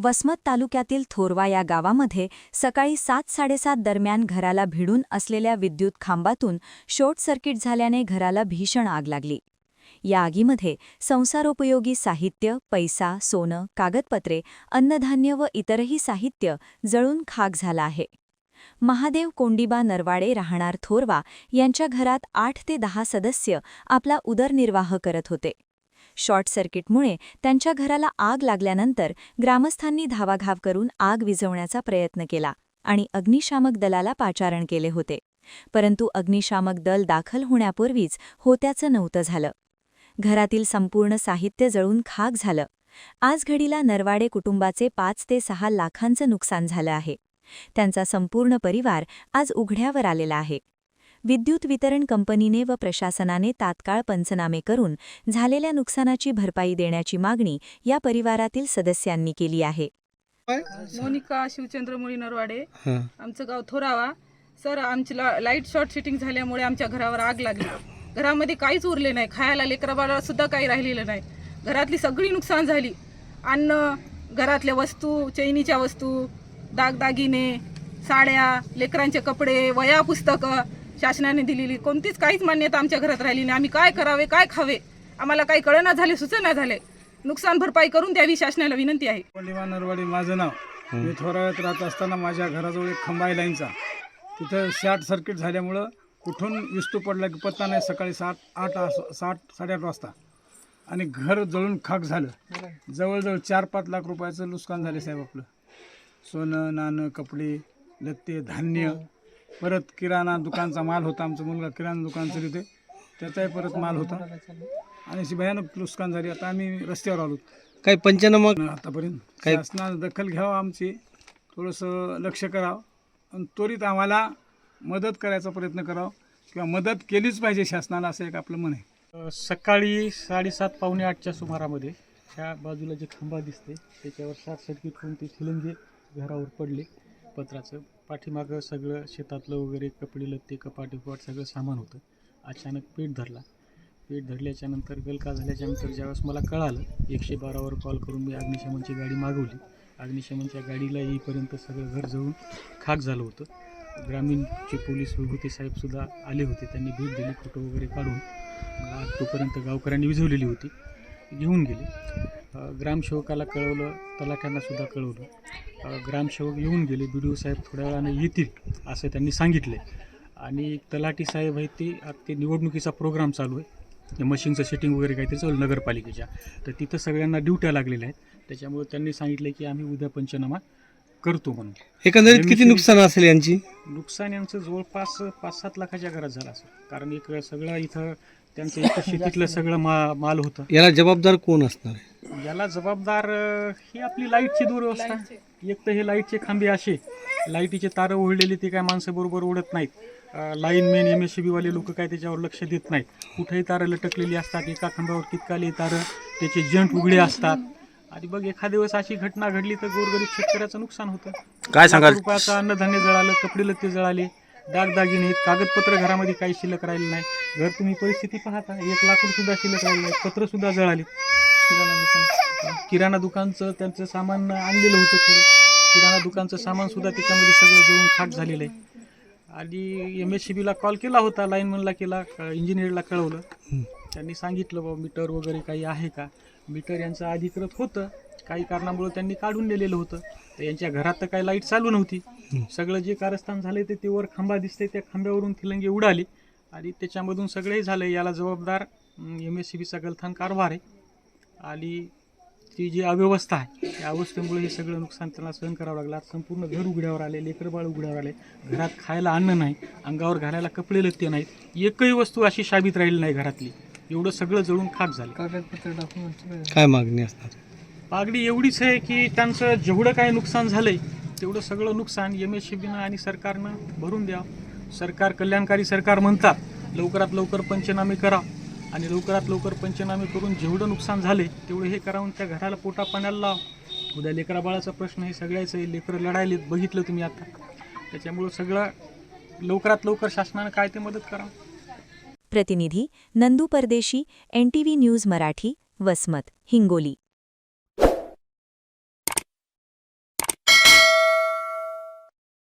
वसमत तालुक्यातील थोरवा या गावामध्ये सकाळी 7:30 दरम्यान घराला भिडून असलेल्या विद्युत खांबातून शॉर्ट सर्किट झाल्याने घराला भीषण आग लागली. या आगीमध्ये संसारोपयोगी साहित्य, पैसा, सोनं, कागदपत्रे, अन्नधान्य व इतरही साहित्य जळून खाक झालं आहे. महादेव कोंडिबा नरवाडे राहणार थोरवा यांच्या घरात 8 ते 10 सदस्य आपला उदरनिर्वाह करत होते. शॉर्ट सर्किटमुळे त्यांच्या घराला आग लागल्यानंतर ग्रामस्थांनी धावाघाव करून आग विझवण्याचा प्रयत्न केला आणि अग्निशामक दलाला पाचारण केले होते. परंतु अग्निशामक दल दाखल होण्यापूर्वीच होत्याचं नव्हतं झालं. घरातील संपूर्ण साहित्य जळून खाक झालं. आज घडीला नरवाडे कुटुंबाचे 5 ते 6 लाखांचं नुकसान झालं आहे. त्यांचा संपूर्ण परिवार आज उघड्यावर आलेला आहे. विद्युत वितरण कंपनीने व प्रशासनाने तात्काळ पंचनामे करून झालेल्या नुकसानाची भरपाई देण्याची मागणी या परिवारातील सदस्यांनी केली आहे. मोनिका शिवचंद्र मुळी नरवाडे, आमचं गाव थोरावा. सर, आमची लाईट शॉर्ट सर्किट झाल्यामुळे आमच्या घरावर आग लागली. घरामध्ये काहीच उरले नाही, खायला लेकराबाळाला सुद्धा काही राहिलेलं नाही. घरातली सगळी नुकसान झाली. अन्न, घरातल्या वस्तू, चैनीच्या वस्तू, दागदागिने, साड्या, लेकरांचे कपडे, वह्या, पुस्तकं शासनाने दिलेली कोणतीच काहीच मान्यता आमच्या घरात राहिली नाही. आम्ही काय करावे, काय खावे, आम्हाला काही कळना झाले, सुचना झाले. नुकसान भरपाई करून द्यावी शासनाला विनंती आहे. कोंडिबा नरवाडे माझं नाव. मी थोराव्यात राहत असताना माझ्या घराजवळ एक खंबा आहे लाईनचा. तिथं शॉर्ट सर्किट झाल्यामुळं कुठून विस्तू पडला की पत्ता नाही. सकाळी 7:30 वाजता आणि घर जळून खाक झालं. जवळजवळ 4-5 लाख रुपयाचं नुकसान झाले साहेब. आपलं सोनं, नाणं, कपडे, लत्ते, धान्य, परत किराणा दुकानचा माल होता. आमचा मुलगा किराणा दुकान चालवते, त्याचाही परत माल होता आणि अशी भयानक नुकसान झाली. आता आम्ही रस्त्यावर आलो. काही पंचनामा आतापर्यंत शासनानं दखल घ्यावं, आमची थोडंसं लक्ष करावं आणि त्वरित आम्हाला मदत करायचा प्रयत्न करावा किंवा मदत केलीच पाहिजे शासनाला, असं एक आपलं मन आहे. सकाळी 7:30 पावणे 8च्या सुमारामध्ये ह्या बाजूला जे खांबा दिसते त्याच्यावर शॉर्ट सर्किट होऊन ते थिलंगे घरावर पडले. पत्राचं पाठीमागं सगळं शेतातलं वगैरे कपडे, लत्ते, कपाट सगळं सामान होतं. अचानक पेट धरला. पेट धरल्याच्यानंतर गलका झाल्याच्यानंतर ज्यावेळेस मला कळालं, 112वर कॉल करून मी अग्निशमनची गाडी मागवली. अग्निशमनच्या गाडीला येईपर्यंत सगळं घर जळून खाक झालं होतं. ग्रामीणचे पोलीस विभूती साहेबसुद्धा आले होते. त्यांनी भेट दिली, फोटो वगैरे काढून तोपर्यंत गावकऱ्यांनी विझवलेली होती, घेऊन गेले. ग्रामसेवकाला कळवलं, तलाठ्यांनासुद्धा कळवलं. ग्रामसेवक येऊन गेले. BDO साहेब थोड्या वेळाने येतील असं त्यांनी सांगितले. आणि तलाठी साहेब आहेत ते निवडणुकीचा प्रोग्राम चालू आहे, मशीनचं सेटिंग वगैरे काहीतरी चालू नगरपालिकेच्या, तर तिथं सगळ्यांना ड्युट्या लागलेल्या आहेत. त्याच्यामुळे त्यांनी सांगितलं की आम्ही उद्या पंचनामा करतो म्हणून. एकंदरीत किती नुकसान असेल यांची? नुकसान यांचं जवळपास 5-7 लाखाच्या घरात झालं असेल. कारण एक सगळं इथं त्यांचं एक शेतीतलं सगळं माल होतं. याला जबाबदार कोण असणार आहे? याला जबाबदार ही आपली लाईटची दुरवस्था. एक तर हे लाईटचे खांबे असे, लाईटीचे तारं ओढलेले, ते काय माणसं बरोबर ओढत नाहीत. लाईनमॅन, MSCB वाले लोक काय त्याच्यावर लक्ष देत नाहीत. कुठेही तारं लटकलेली असतात. एका खांब्यावर कितकाले तारं, त्याचे जंट उघडे असतात. आणि बघ, एखाद्या दिवस अशी घटना घडली तर गोरगरीब शेतकऱ्याचं नुकसान होतं. काय सांगाल? रुपयाचं अन्नधान्य जळालं, कपडे लत्ते जळाले, दागदागिने, कागदपत्र घरामध्ये काही शिल्लक राहिलं नाही. घर तुम्ही परिस्थिती पाहता, 1 लाख सुद्धा शिल्लक राहिलं नाही. पत्रसुद्धा जळाले. किराणा दुकानचं त्यांचं सामान आणलेलं होतं थोडं. किराणा दुकानचं सामानसुद्धा त्याच्यामध्ये सगळं जळून खाक झालेलं आहे. आणि MSCBला कॉल केला होता, लाईनमॅनला केला, इंजिनियरला कळवलं. त्यांनी सांगितलं बाबा मीटर वगैरे काही आहे का. मीटर यांचं अधिकृत होतं, काही कारणामुळे त्यांनी काढून दिलेलं होतं. तर यांच्या घरात तर काही लाईट चालू नव्हती. सगळं जे कारस्थान झालं ते वर खांबा दिसते, त्या खांब्यावरून थिलंगे उडाले आणि त्याच्यामधून सगळे झालं. याला जबाबदार MSCBचा गलथान कारभार आहे. आणि ती जी अव्यवस्था आहे, त्या अवस्थेमुळे हे सगळं नुकसान त्यांना सहन करावं लागलं. संपूर्ण घर उघड्यावर आले, लेकरबाळ उघड्यावर आले. घरात खायला अन्न नाही, अंगावर घालायला कपडे लत्ते नाहीत. एकही वस्तू अशी शाबीत राहिली नाही घरातली. एवढं सगळं जळून खाक झालं. काय मागणी असणार? मागणी एवढीच आहे की त्यांचं जेवढं काय नुकसान झालंय तेवढं सगळं नुकसान MSCBनं आणि सरकारनं भरून द्यावं. सरकार कल्याणकारी सरकार म्हणतात, लवकरात लवकर पंचनामे करा आणि लवकरात लवकर पंचनामे करून जेवढं नुकसान झाले तेवढं हे करावून त्या घराला पोटा पाण्याला लाव. उद्या लेकराबाळाचा प्रश्न हे सगळ्याचं आहे. लेकरं लढायले बघितलं तुम्ही आता. त्याच्यामुळं सगळं लवकरात लवकर शासनानं काय ते मदत करावं. प्रतिनिधी नंदू परदेशी, NTV न्यूज मराठी, वसमत, हिंगोली.